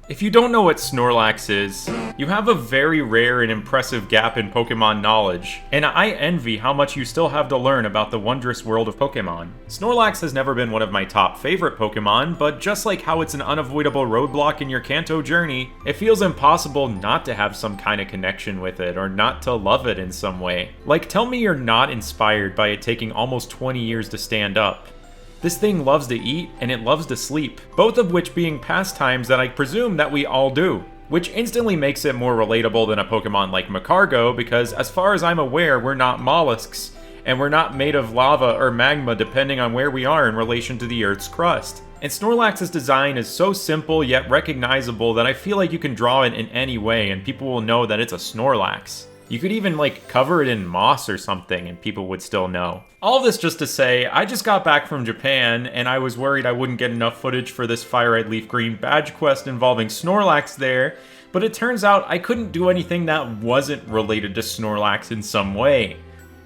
If you don't know what Snorlax is, you have a very rare and impressive gap in Pokemon knowledge, and I envy how much you still have to learn about the wondrous world of Pokemon. Snorlax has never been one of my top favorite Pokemon, but just like how it's an unavoidable roadblock in your Kanto journey, it feels impossible not to have some kind of connection with it, or not to love it in some way. Like, tell me you're not inspired by it taking almost 20 years to stand up. This thing loves to eat, and it loves to sleep, both of which being pastimes that I presume that we all do. Which instantly makes it more relatable than a Pokemon like Macargo, because as far as I'm aware, we're not mollusks, and we're not made of lava or magma depending on where we are in relation to the Earth's crust. And Snorlax's design is so simple yet recognizable that I feel like you can draw it in any way and people will know that it's a Snorlax. You could even, like, cover it in moss or something and people would still know. All this just to say, I just got back from Japan and I was worried I wouldn't get enough footage for this FireRed LeafGreen badge quest involving Snorlax there, but it turns out I couldn't do anything that wasn't related to Snorlax in some way.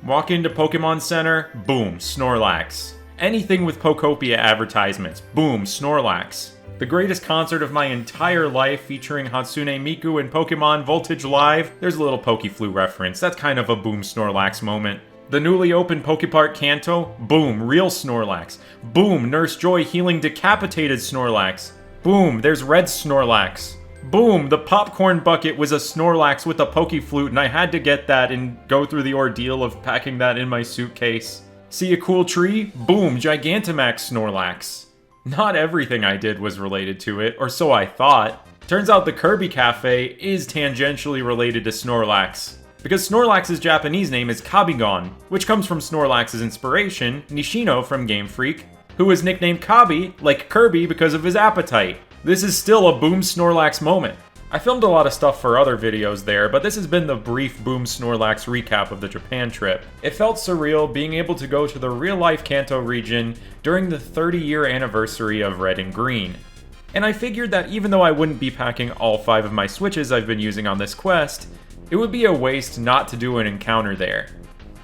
Walk into Pokemon Center, boom, Snorlax. Anything with Pokopia advertisements, boom, Snorlax. The greatest concert of my entire life featuring Hatsune Miku and Pokemon Voltage Live. There's a little Pokeflu reference, that's kind of a boom Snorlax moment. The newly opened Pokepark Kanto, boom, real Snorlax. Boom, Nurse Joy healing decapitated Snorlax. Boom, there's red Snorlax. Boom, the popcorn bucket was a Snorlax with a Pokeflute and I had to get that and go through the ordeal of packing that in my suitcase. See a cool tree? Boom, Gigantamax Snorlax. Not everything I did was related to it, or so I thought. Turns out the Kirby Cafe is tangentially related to Snorlax, because Snorlax's Japanese name is Kabigon, which comes from Snorlax's inspiration, Nishino from Game Freak, who was nicknamed Kabi, like Kirby, because of his appetite. This is still a Boom Snorlax moment. I filmed a lot of stuff for other videos there, but this has been the brief Boom Snorlax recap of the Japan trip. It felt surreal being able to go to the real-life Kanto region during the 30-year anniversary of Red and Green. And I figured that even though I wouldn't be packing all 5 of my switches I've been using on this quest, it would be a waste not to do an encounter there.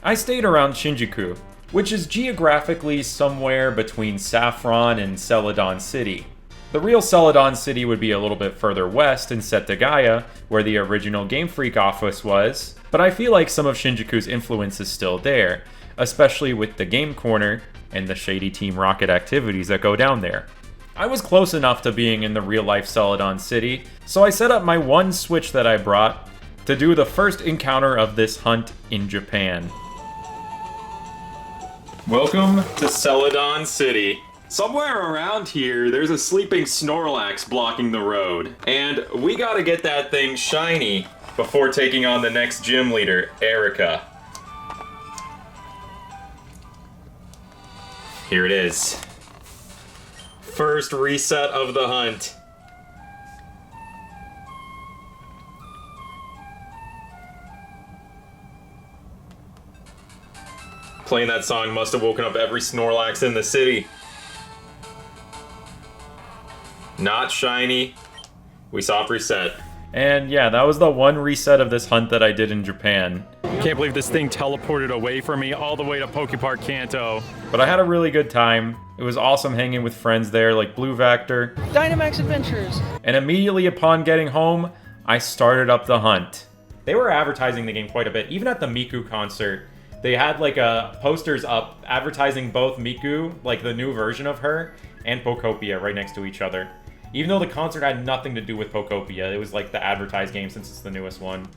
I stayed around Shinjuku, which is geographically somewhere between Saffron and Celadon City. The real Celadon City would be a little bit further west in Setagaya, where the original Game Freak office was, but I feel like some of Shinjuku's influence is still there, especially with the Game Corner and the shady Team Rocket activities that go down there. I was close enough to being in the real-life Celadon City, so I set up my one Switch that I brought to do the first encounter of this hunt in Japan. Welcome to Celadon City. Somewhere around here, there's a sleeping Snorlax blocking the road. And we gotta get that thing shiny before taking on the next gym leader, Erica. Here it is. First reset of the hunt. Playing that song must have woken up every Snorlax in the city. Not shiny. We soft reset. And yeah, that was the one reset of this hunt that I did in Japan. Can't believe this thing teleported away from me all the way to Pokepark Kanto. But I had a really good time. It was awesome hanging with friends there like Blue Vector. Dynamax Adventures. And immediately upon getting home, I started up the hunt. They were advertising the game quite a bit. Even at the Miku concert, they had like posters up advertising both Miku, like the new version of her, and Pokopia right next to each other. Even though the concert had nothing to do with Pokopia, it was like the advertised game since it's the newest one.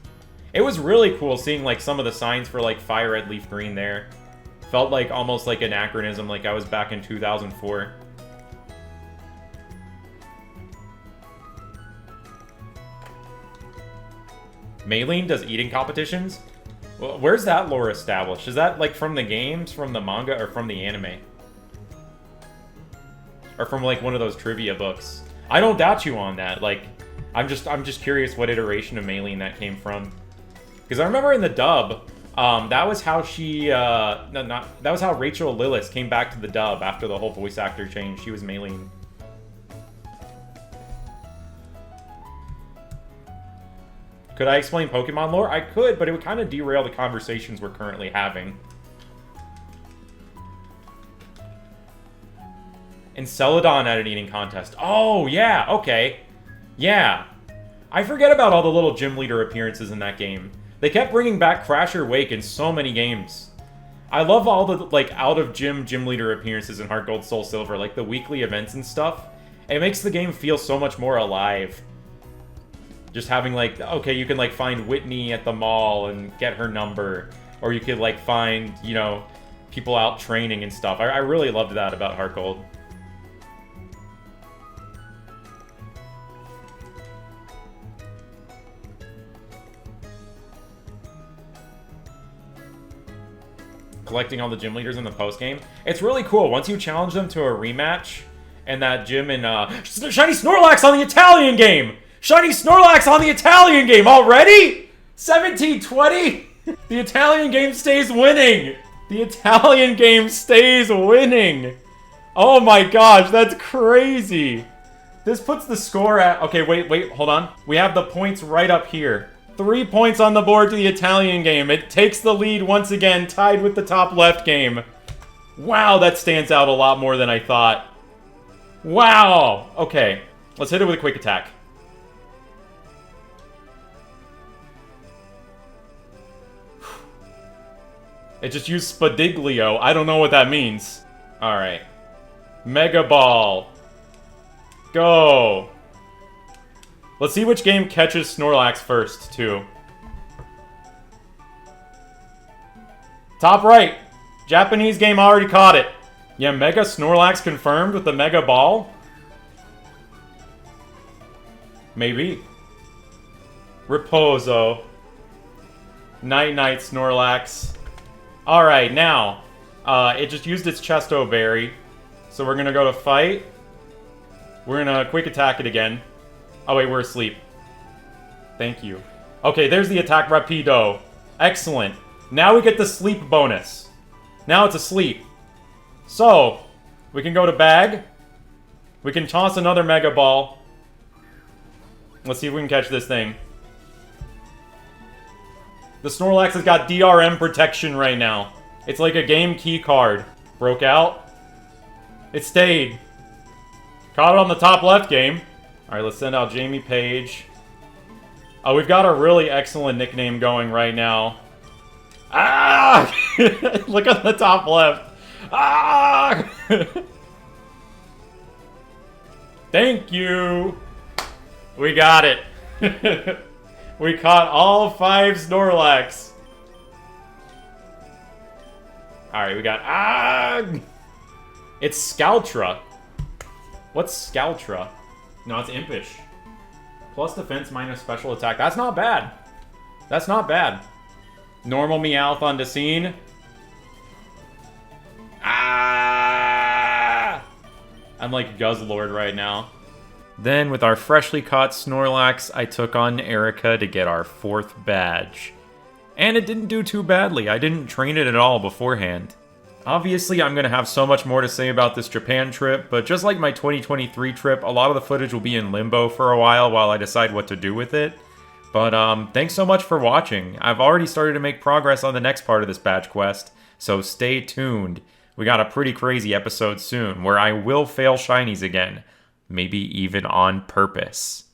It was really cool seeing like some of the signs for like FireRed LeafGreen there. Felt like almost like anachronism, like I was back in 2004. Maylene does eating competitions? Well, where's that lore established? Is that like from the games, from the manga, or from the anime? Or from like one of those trivia books? I don't doubt you on that. Like, I'm just curious what iteration of Maylene that came from. Because I remember in the dub, that was how she, that was how Rachel Lillis came back to the dub after the whole voice actor change. She was Maylene. Could I explain Pokemon lore? I could, but it would kind of derail the conversations we're currently having. And Celadon at an eating contest. Oh, yeah, okay. Yeah. I forget about all the little gym leader appearances in that game. They kept bringing back Crasher Wake in so many games. I love all the, like, out-of-gym gym leader appearances in Heart Gold Soul Silver, like the weekly events and stuff. It makes the game feel so much more alive. Just having, like, okay, you can, like, find Whitney at the mall and get her number. Or you could, like, find, you know, people out training and stuff. I really loved that about Heart Gold. Collecting all the gym leaders in the post-game. It's really cool. Once you challenge them to a rematch, and that gym in, Shiny Snorlax on the Italian game! Shiny Snorlax on the Italian game already? 17-20? The Italian game stays winning! The Italian game stays winning! Oh my gosh, that's crazy! This puts the score at... Okay, wait, hold on. We have the points right up here. 3 points on the board to the Italian game. It takes the lead once again, tied with the top left game. Wow, that stands out a lot more than I thought. Wow! Okay, let's hit it with a quick attack. It just used Spadiglio. I don't know what that means. Alright. Mega Ball. Go! Let's see which game catches Snorlax first, too. Top right. Japanese game already caught it. Yeah, Mega Snorlax confirmed with the Mega Ball? Maybe. Reposo. Night-night, Snorlax. Alright, now. It just used its Chesto Berry. So we're gonna go to fight. We're gonna quick attack it again. Oh wait, we're asleep. Thank you. Okay, there's the attack Rapido. Excellent. Now we get the sleep bonus. Now it's asleep. So, we can go to bag. We can toss another Mega Ball. Let's see if we can catch this thing. The Snorlax has got DRM protection right now. It's like a game key card. Broke out. It stayed. Caught it on the top left game. Alright, let's send out Jamie Page. Oh, we've got a really excellent nickname going right now. Ah! Look at the top left. Ah! Thank you. We got it. We caught all 5 Snorlax. Alright, we got... Ah! It's Scaltra. What's Scaltra? No, it's Impish. Plus defense, minus special attack. That's not bad. That's not bad. Normal Meowth on Decene. Ah! I'm like Guzzlord right now. Then, with our freshly caught Snorlax, I took on Erica to get our 4th badge. And it didn't do too badly. I didn't train it at all beforehand. Obviously, I'm going to have so much more to say about this Japan trip, but just like my 2023 trip, a lot of the footage will be in limbo for a while I decide what to do with it. But thanks so much for watching. I've already started to make progress on the next part of this badge quest, so stay tuned. We got a pretty crazy episode soon, where I will fail shinies again. Maybe even on purpose.